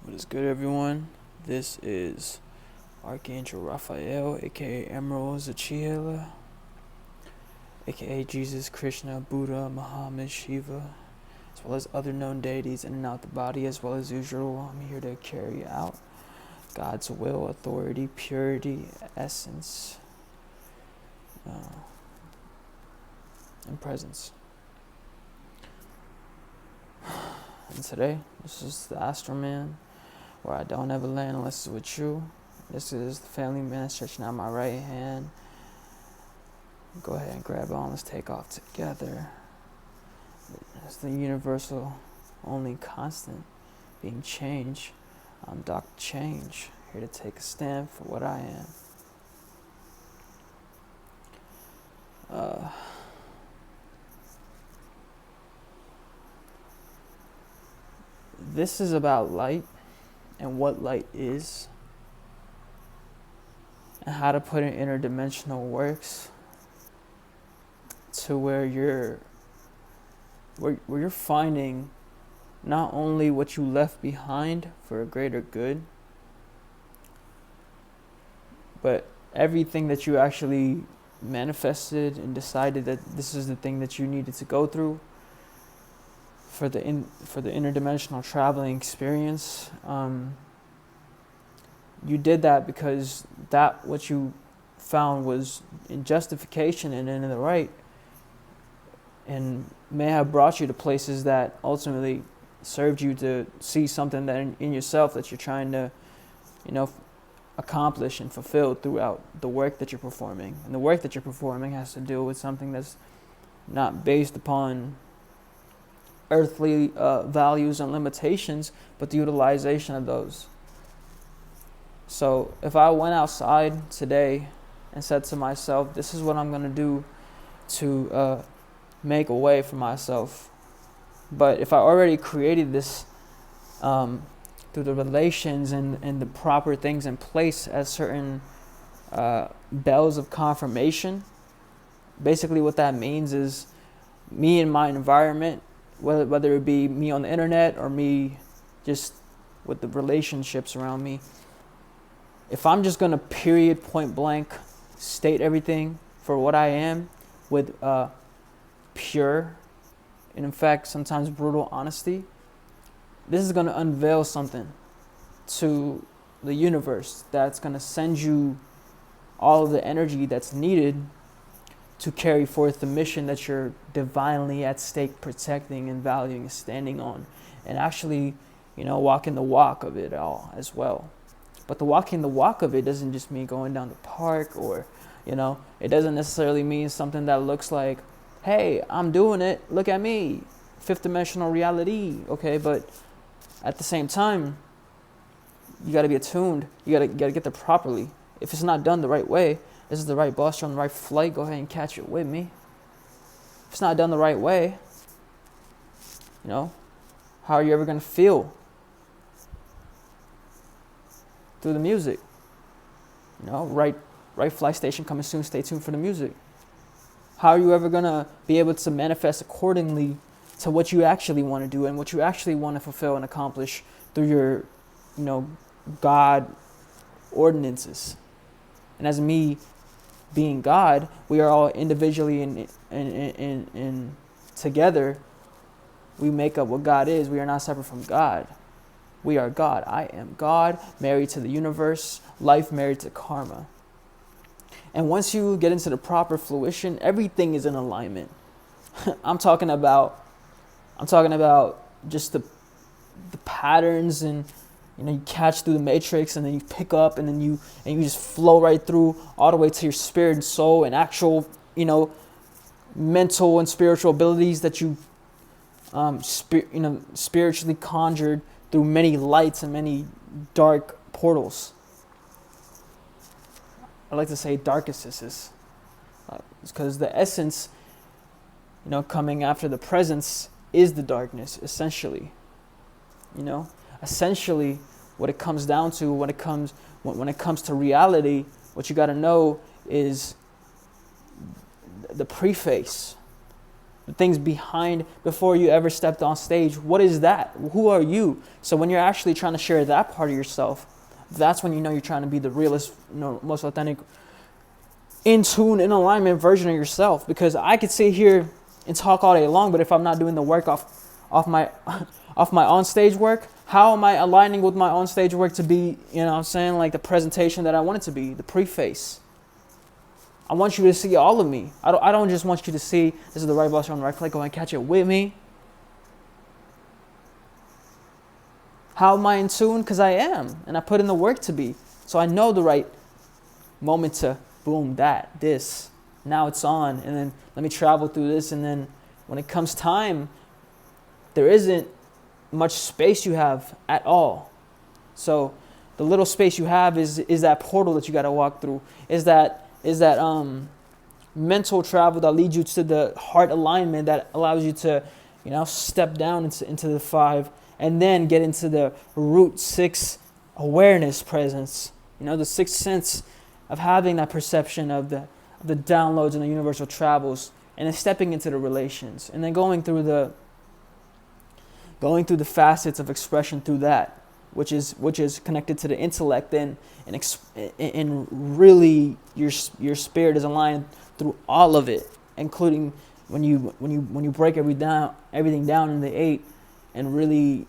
What is good, everyone? This is Archangel Raphael, aka Emrall Imran, aka Jesus, Krishna, Buddha, Muhammad, Shiva, as well as other known deities in and out the body. As well as usual, I'm here to carry out God's will, authority, purity, essence, and presence. And today, this is the Astral Man, where I don't ever land unless it's with you. This is the family man stretching out my right hand. Go ahead and grab on. Let's take off together. It's the universal, only constant, being change. I'm Dr. Change, here to take a stand for what I am. This is about light and what light is, and how to put in interdimensional works to where you're finding not only what you left behind for a greater good, but everything that you actually manifested and decided that this is the thing that you needed to go through for the interdimensional traveling experience. You did that because that what you found was in justification and in the right, and may have brought you to places that ultimately served you to see something that in yourself that you're trying to, accomplish and fulfill throughout the work that you're performing. And the work that you're performing has to do with something that's not based upon earthly values and limitations, but the utilization of those. So if I went outside today and said to myself, this is what I'm going to do to make a way for myself, but if I already created this through the relations and the proper things in place as certain bells of confirmation, basically what that means is me and my environment, whether it be me on the internet or me just with the relationships around me, if I'm just going to period point blank state everything for what I am with pure and in fact sometimes brutal honesty, this is going to unveil something to the universe that's going to send you all of the energy that's needed to carry forth the mission that you're divinely at stake protecting and valuing and standing on, and actually, walking the walk of it all as well. But the walking the walk of it doesn't just mean going down the park or, it doesn't necessarily mean something that looks like, hey, I'm doing it, look at me, fifth dimensional reality, okay? But at the same time, you got to be attuned. You got to get there properly. If it's not done the right way, this is the right bus, you're on the right flight, go ahead and catch it with me. If it's not done the right way, how are you ever going to feel? Through the music. Right flight station coming soon, stay tuned for the music. How are you ever going to be able to manifest accordingly to what you actually want to do and what you actually want to fulfill and accomplish through your, God ordinances? And as me being God, we are all individually and together, we make up what God is. We are not separate from God. We are God. I am God, married to the universe, life married to karma. And once you get into the proper fruition, everything is in alignment. I'm talking about just the patterns, and you catch through the matrix, and then you pick up, and then you just flow right through all the way to your spirit and soul and actual mental and spiritual abilities that you spiritually conjured through many lights and many dark portals. I like to say darknesses, because the essence, coming after the presence is the darkness, essentially. Essentially, what it comes down to, when it comes to reality, what you got to know is the preface the things behind before you ever stepped on stage. What is that? Who are you? So when you're actually trying to share that part of yourself, that's when you know you're trying to be the realest, most authentic, in tune, in alignment version of yourself. Because I could sit here and talk all day long, but if I'm not doing the work off my on stage work, how am I aligning with my on stage work to be, like the presentation that I want it to be, the preface? I want you to see all of me. I don't just want you to see this is the right boss on the right click, go and catch it with me. How am I in tune? Because I am, and I put in the work to be. So I know the right moment to boom, this. Now it's on, and then let me travel through this, and then when it comes time, there isn't much space you have at all. So the little space you have is that portal that you got to walk through. Is that mental travel that leads you to the heart alignment that allows you to, step down into the 5 and then get into the root 6 awareness presence. The sixth sense of having that perception of the downloads and the universal travels, and then stepping into the relations, and then going through the facets of expression through that, which is connected to the intellect, and really your spirit is aligned through all of it, including when you break everything down in the 8, and really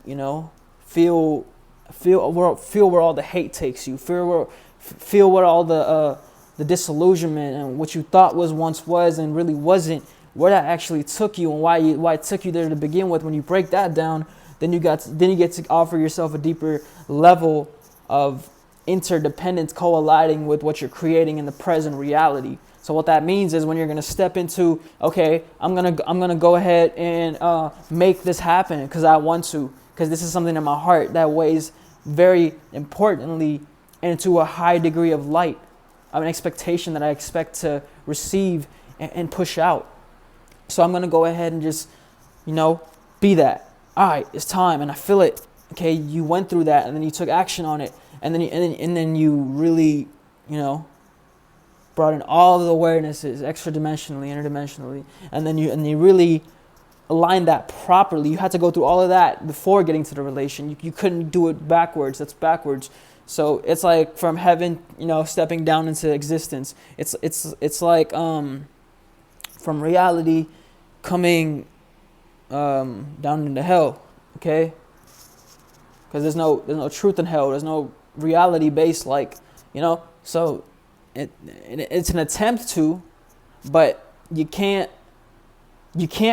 feel where all the hate takes you, feel where all the disillusionment and what you thought once was and really wasn't, where that actually took you, and why it took you there to begin with. When you break that down, then you get to offer yourself a deeper level of interdependence, co-aligning with what you're creating in the present reality. So what that means is when you're gonna step into, okay, I'm gonna go ahead and make this happen because I want to, because this is something in my heart that weighs very importantly into a high degree of light, of an expectation that I expect to receive and push out. So I'm gonna go ahead and just, be that. All right, it's time, and I feel it. Okay, you went through that, and then you took action on it, and then you really, brought in all the awarenesses, extra dimensionally, interdimensionally, and then you really aligned that properly. You had to go through all of that before getting to the relation. You couldn't do it backwards. That's backwards. So it's like from heaven, stepping down into existence. It's like from reality coming down into hell. Okay, because there's no truth in hell. There's no reality based, So it's an attempt to, but you can't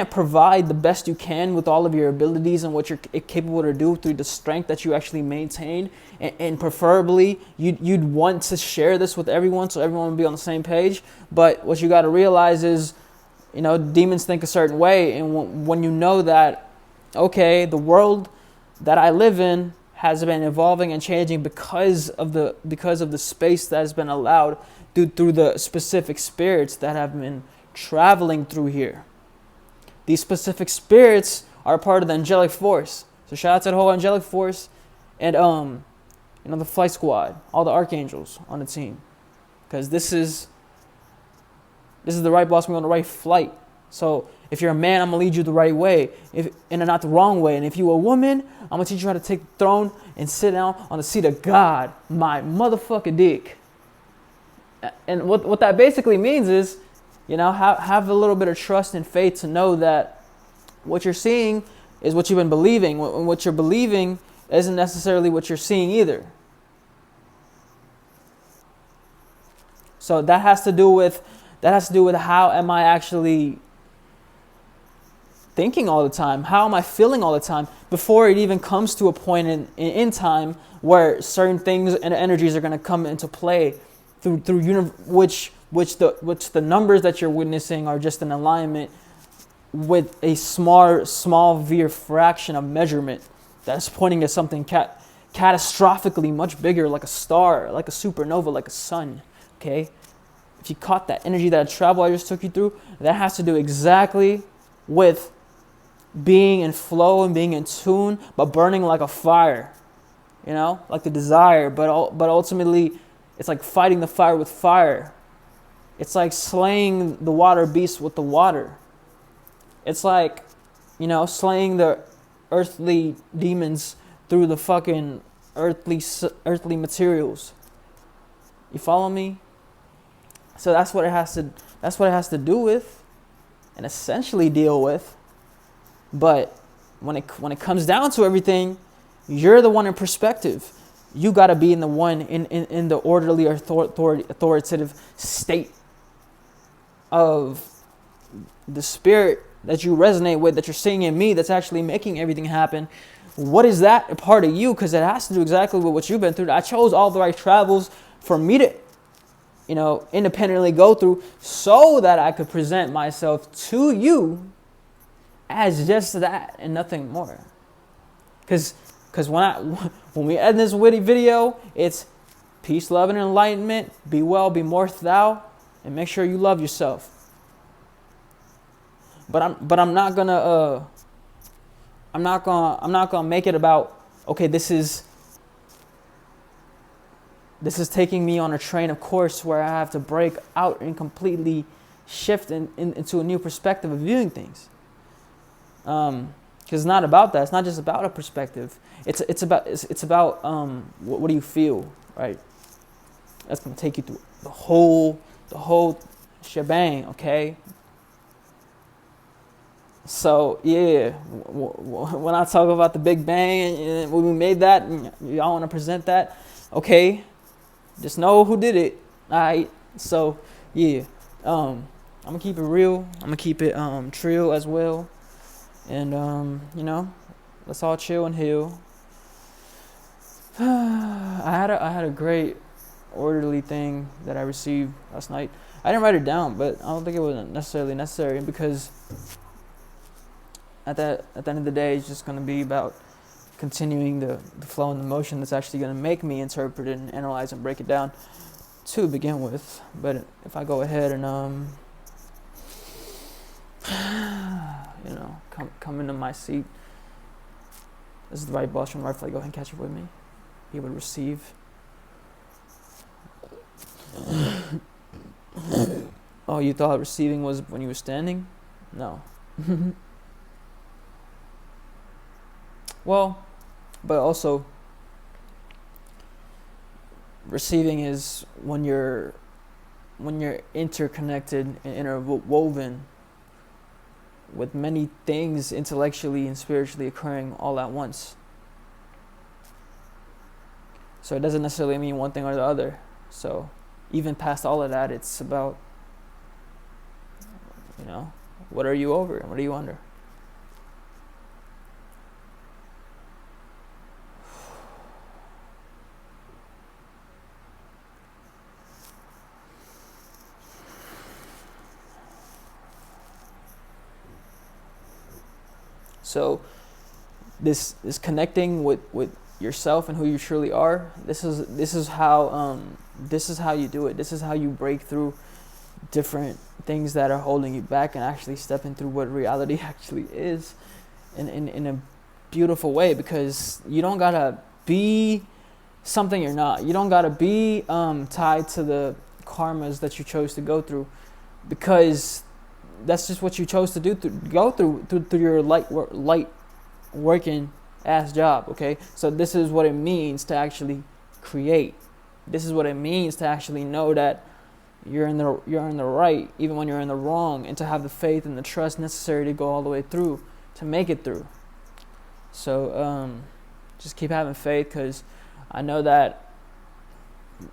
provide the best you can with all of your abilities and what you're capable to do through the strength that you actually maintain. And preferably, you'd want to share this with everyone so everyone would be on the same page. But what you got to realize is, demons think a certain way. And when you know that, okay, the world that I live in has been evolving and changing because of the space that has been allowed through the specific spirits that have been traveling through here. These specific spirits are part of the angelic force. So shout out to the whole angelic force and the flight squad, all the archangels on the team, because this is the right boss. We're on the right flight. So if you're a man, I'm gonna lead you the right way, and not the wrong way. And if you're a woman, I'm gonna teach you how to take the throne and sit down on the seat of God, my motherfucking dick. And what that basically means is, have a little bit of trust and faith to know that what you're seeing is what you've been believing. And what you're believing isn't necessarily what you're seeing either. So that has to do with how am I actually thinking all the time? How am I feeling all the time before it even comes to a point in time where certain things and energies are going to come into play through which the numbers that you're witnessing are just in alignment with a small fraction of measurement that's pointing to something catastrophically much bigger, like a star, like a supernova, like a sun. Okay, if you caught that energy, that travel I just took you through, that has to do exactly with being in flow and being in tune, but burning like a fire, like the desire. But ultimately, it's like fighting the fire with fire. It's like slaying the water beast with the water. It's like, slaying the earthly demons through the fucking earthly materials. You follow me? So that's what it has to do with, and essentially deal with. But when it comes down to everything, you're the one in perspective. You got to be in the orderly authoritative state of the spirit that you resonate with, that you're seeing in me, that's actually making everything happen. What is that a part of you? Because it has to do exactly with what you've been through. I chose all the right travels for me to, independently go through, so that I could present myself to you as just that and nothing more. Because when we end this witty video, it's peace, love, and enlightenment. Be well, be more thou, and make sure you love yourself. But I'm not gonna make it about, okay, this is taking me on a train of course where I have to break out and completely shift into a new perspective of viewing things. Because it's not about that. It's not just about a perspective. It's about what do you feel, right? That's gonna take you through the whole shebang, okay? So yeah, when I talk about the Big Bang and when we made that, and y'all want to present that, okay? Just know who did it. All right. So yeah, I'm gonna keep it real. I'm gonna keep it trill as well, and let's all chill and heal. I had a great orderly thing that I received last night. I didn't write it down, but I don't think it was necessarily necessary, because at the end of the day, it's just gonna be about continuing the flow and the motion that's actually going to make me interpret it and analyze and break it down to begin with. But if I go ahead and come into my seat, this is the right boss from Rite. Go ahead and catch it with me. Be able to receive. Oh, you thought receiving was when you were standing? No. Well, but also receiving is when you're interconnected and interwoven with many things intellectually and spiritually occurring all at once. So it doesn't necessarily mean one thing or the other. So even past all of that, it's about, what are you over and what are you under? So this connecting with yourself and who you truly are, this is how you do it. This is how you break through different things that are holding you back and actually stepping through what reality actually is in a beautiful way, because you don't gotta be something you're not. You don't gotta be tied to the karmas that you chose to go through, because that's just what you chose to do, go through your light working ass job, okay? So this is what it means to actually create. This is what it means to actually know that you're in the right, even when you're in the wrong, and to have the faith and the trust necessary to go all the way through, to make it through. So just keep having faith, because I know that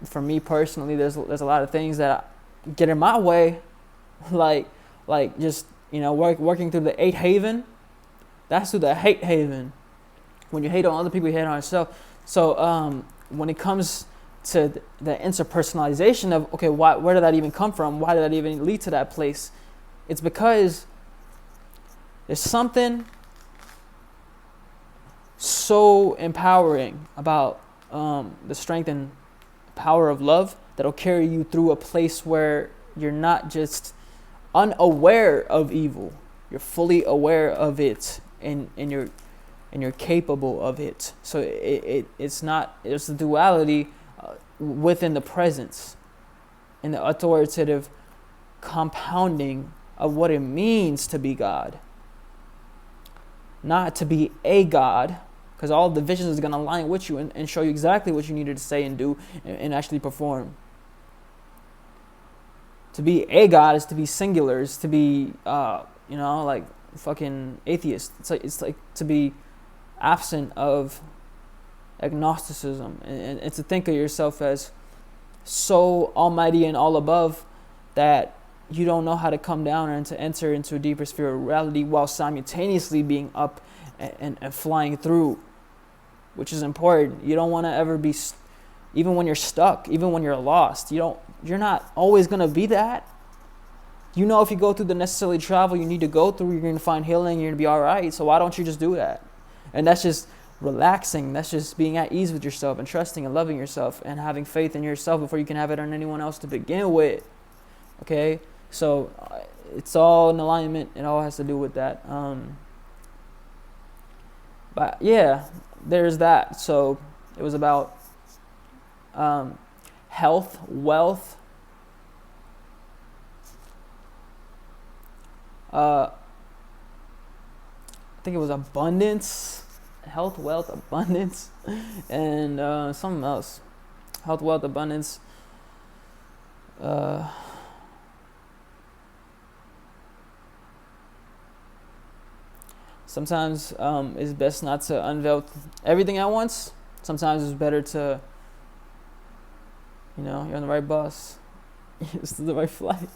for me personally, there's a lot of things that get in my way, like just working through the 8 haven. That's through the hate haven. When you hate on other people, you hate on yourself. So when it comes to the interpersonalization of, okay, where did that even come from? Why did that even lead to that place? It's because there's something so empowering about the strength and power of love that'll carry you through a place where you're not just unaware of evil. You're fully aware of it, and you're capable of it. So it's the duality within the presence and the authoritative compounding of what it means to be God. not to be a God, because all of the visions is going to align with you and show you exactly what you needed to say and do and actually perform. To be a God is to be singular, is to be, like fucking atheist. It's like to be absent of agnosticism, and to think of yourself as so almighty and all above that you don't know how to come down and to enter into a deeper sphere of reality while simultaneously being up and flying through, which is important. You don't want to ever be, even when you're stuck, even when you're lost, you're not always going to be that. You know, if you go through the necessary travel you need to go through, you're going to find healing, you're going to be all right. So why don't you just do that? And that's just relaxing. That's just being at ease with yourself and trusting and loving yourself and having faith in yourself before you can have it on anyone else to begin with. Okay? So it's all in alignment. It all has to do with that. But yeah, there's that. So it was about health, wealth, I think it was abundance, health, wealth, abundance, and something else. Health, wealth, abundance. Sometimes it's best not to unveil everything at once. Sometimes it's better to, you're on the right bus. It's the right flight.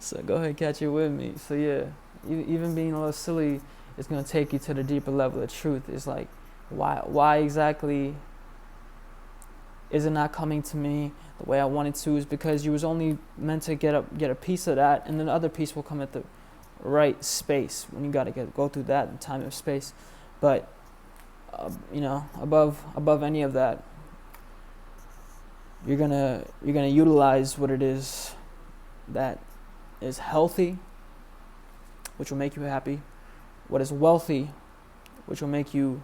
So go ahead, catch it with me. So yeah, even being a little silly is going to take you to the deeper level of truth. It's like, why exactly is it not coming to me the way I wanted to? Is because you was only meant to get a piece of that, and then the other piece will come at the right space when you got to go through that in time and space. But above any of that, you're gonna utilize what it is that is healthy, which will make you happy, what is wealthy, which will make you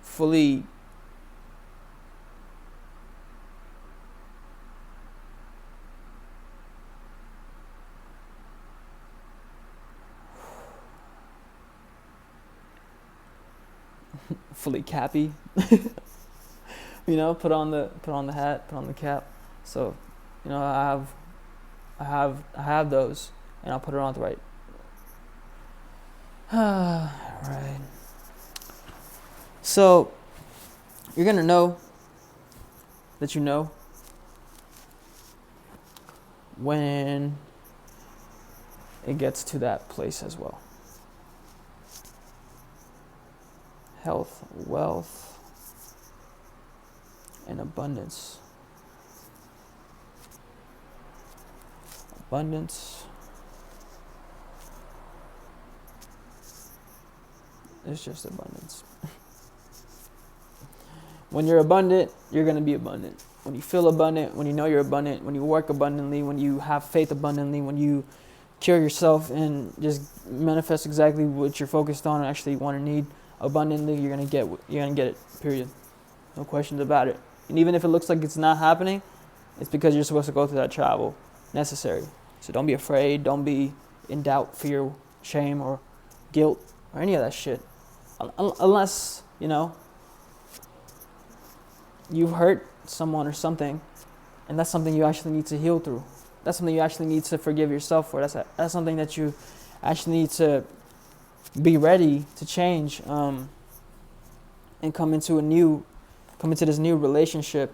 fully cappy. Put on the hat, put on the cap. So, I have those, and I'll put it on the right. Right. So, you're gonna know that you know when it gets to that place as well. Health, wealth, and abundance. Abundance is just abundance. When you're abundant, you're going to be abundant. When you feel abundant, when you know you're abundant, when you work abundantly, when you have faith abundantly, when you cure yourself and just manifest exactly what you're focused on and actually want to need abundantly, you're going to get it, period. No questions about it. And even if it looks like it's not happening, it's because you're supposed to go through that travel necessary. So don't be afraid. Don't be in doubt, fear, shame, or guilt, or any of that shit. Unless, you've hurt someone or something, and that's something you actually need to heal through. That's something you actually need to forgive yourself for. That's something that you actually need to be ready to change, and come into this new relationship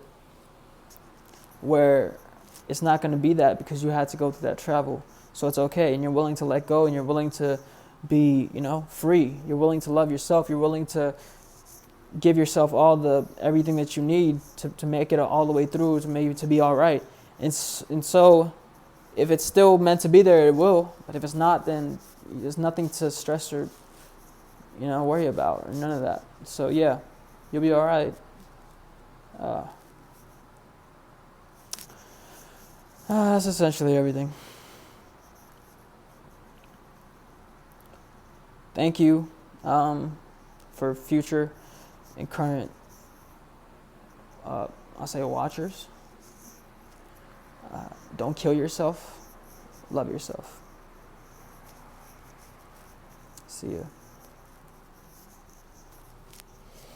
where it's not going to be that, because you had to go through that travel. So it's okay, and you're willing to let go, and you're willing to be, free. You're willing to love yourself. You're willing to give yourself everything that you need to make it all the way through, to be all right. And so if it's still meant to be there, it will. But if it's not, then there's nothing to stress or, worry about, or none of that. So yeah, you'll be all right. That's essentially everything. Thank you for future and current, I'll say, watchers. Don't kill yourself. Love yourself. See ya.